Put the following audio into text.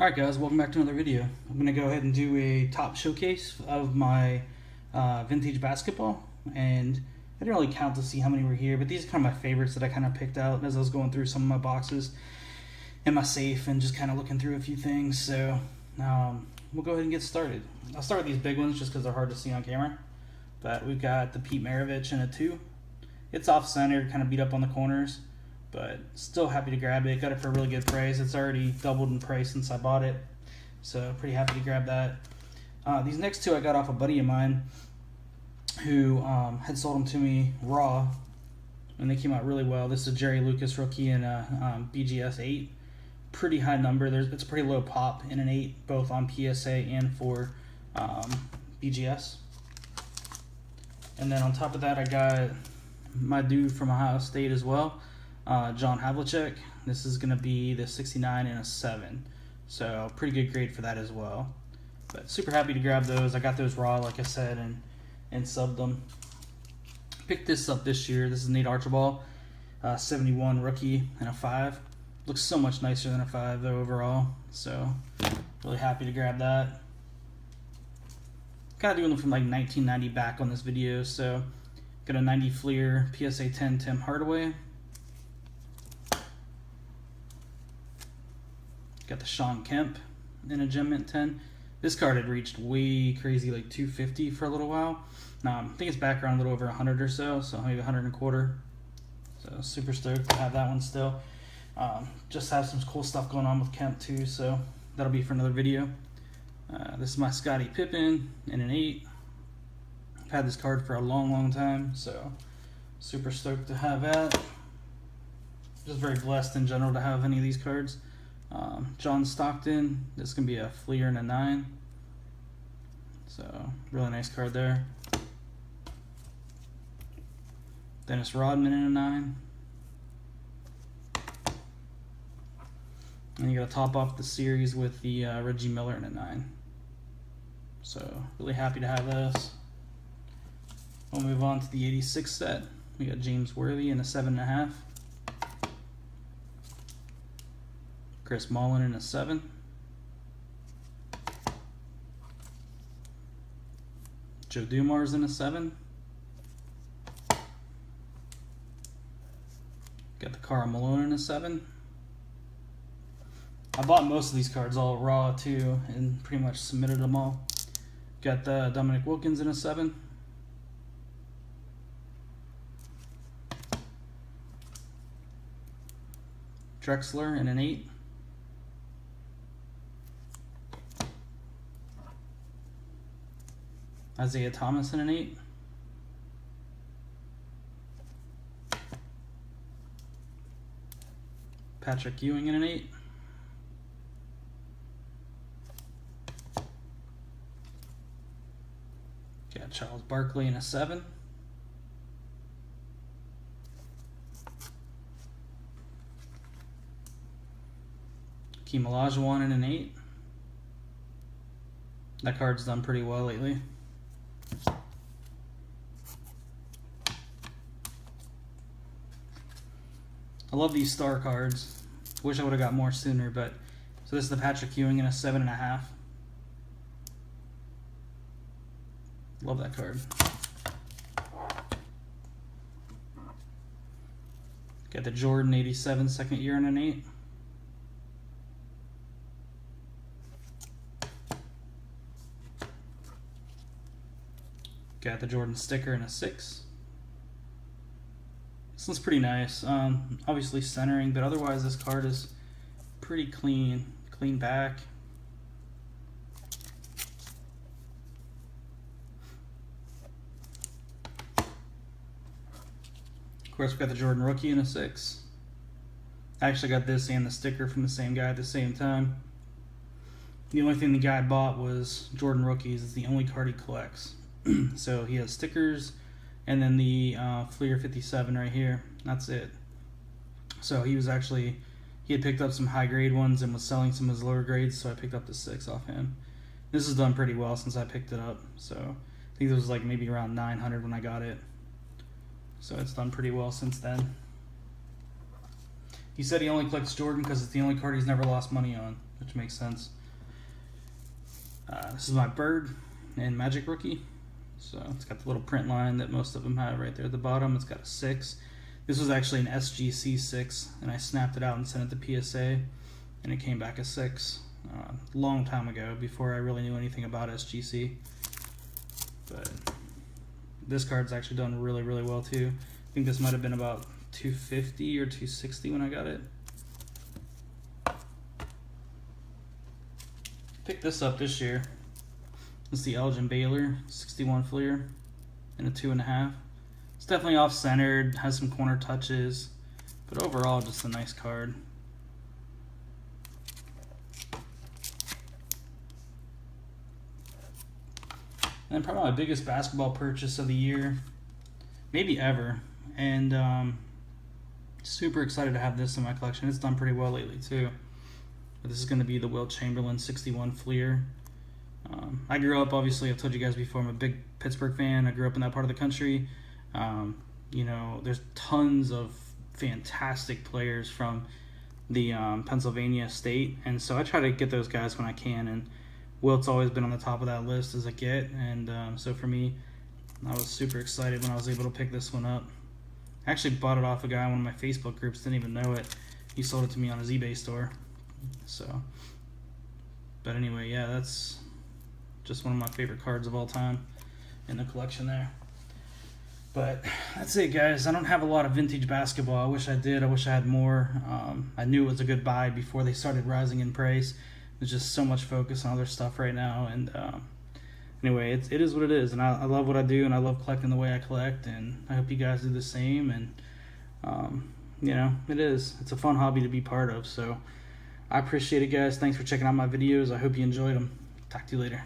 Alright guys, welcome back to another video. I'm going to go ahead and do a top showcase of my vintage basketball, and I didn't really count to see how many were here, but these are kind of my favorites that I kind of picked out as I was going through some of my boxes in my safe and just kind of looking through a few things. So we'll go ahead and get started. I'll start with these big ones just because they're hard to see on camera, but we've got the Pete Maravich in a 2. It's off-center, kind of beat up on the corners, but still happy to grab it. Got it for a really good price. It's already doubled in price since I bought it, so pretty happy to grab that. These next two I got off a buddy of mine who had sold them to me raw, and they came out really well. This is a Jerry Lucas rookie in a BGS 8. Pretty high number. It's a pretty low pop in an 8, both on PSA and for BGS. And then on top of that, I got my dude from Ohio State as well, John Havlicek. This is going to be the 69 and a 7. So pretty good grade for that as well. But super happy to grab those. I got those raw, like I said, and subbed them. Picked this up this year. This is Nate Archibald, 71 rookie and a 5. Looks so much nicer than a 5 though overall. So really happy to grab that. Kind of doing them from like 1990 back on this video. So got a 90 Fleer PSA 10 Tim Hardaway. Got the Sean Kemp in a Gem Mint 10. This card had reached way crazy, like 250 for a little while. Now I think it's back around a little over 100 or so maybe 100 and a quarter. So super stoked to have that one still. Just have some cool stuff going on with Kemp too, so that'll be for another video. This is my Scottie Pippen in an 8. I've had this card for a long time, so super stoked to have that. Just very blessed in general to have any of these cards. John Stockton, this can be a Fleer and a 9. So really nice card there. Dennis Rodman in a 9. And you got to top off the series with the Reggie Miller in a 9. So really happy to have those. We'll move on to the 86 set. We got James Worthy in a 7.5. Chris Mullin in a 7. Joe Dumars in a 7. Got the Karl Malone in a 7. I bought most of these cards all raw too and pretty much submitted them all. Got the Dominic Wilkins in a 7. Drexler in an 8. Isaiah Thomas in an 8. Patrick Ewing in an 8. Got Charles Barkley in a 7. Hakeem Olajuwon in an 8. That card's done pretty well lately. I love these star cards. Wish I would have got more sooner, but so this is the Patrick Ewing in a 7.5. Love that card. Got the Jordan 87 second year in an 8. Got the Jordan sticker in a 6. This one's pretty nice. Obviously centering, but otherwise this card is pretty clean back. Of course, we got the Jordan rookie in a 6. I actually got this and the sticker from the same guy at the same time. The only thing the guy bought was Jordan rookies. It's the only card he collects. So he has stickers and then the Fleer 57 right here. That's it. So he had picked up some high grade ones and was selling some of his lower grades, so I picked up the 6 off him. This has done pretty well since I picked it up. So I think it was like maybe around 900 when I got it. So it's done pretty well since then. He said he only collects Jordan because it's the only card he's never lost money on. which makes sense. This is my Bird and Magic Rookie. So it's got the little print line that most of them have right there at the bottom. It's got a 6. This was actually an SGC 6, and I snapped it out and sent it to PSA, and it came back a 6 long time ago, before I really knew anything about SGC. But this card's actually done really, really well too. I think this might have been about 250 or 260 when I got it. Picked this up this year. It's the Elgin Baylor 61 Fleer in a 2.5. It's definitely off-centered, has some corner touches, but overall just a nice card. And probably my biggest basketball purchase of the year, maybe ever, and super excited to have this in my collection. It's done pretty well lately too. But this is going to be the Wilt Chamberlain 61 Fleer. I grew up, obviously, I've told you guys before, I'm a big Pittsburgh fan. I grew up in that part of the country. You know, there's tons of fantastic players from the Pennsylvania state, and so I try to get those guys when I can, and Wilt's always been on the top of that list as a get, and so for me, I was super excited when I was able to pick this one up. I actually bought it off a guy in one of my Facebook groups, didn't even know it. He sold it to me on his eBay store. So, but anyway, yeah, that's just one of my favorite cards of all time in the collection there. But that's it, guys. I don't have a lot of vintage basketball. I wish I did. I wish I had more. I knew it was a good buy before they started rising in price. There's just so much focus on other stuff right now. And anyway, it is what it is. And I love what I do, and I love collecting the way I collect. And I hope you guys do the same. And, you know, it is. It's a fun hobby to be part of. So I appreciate it, guys. Thanks for checking out my videos. I hope you enjoyed them. Talk to you later.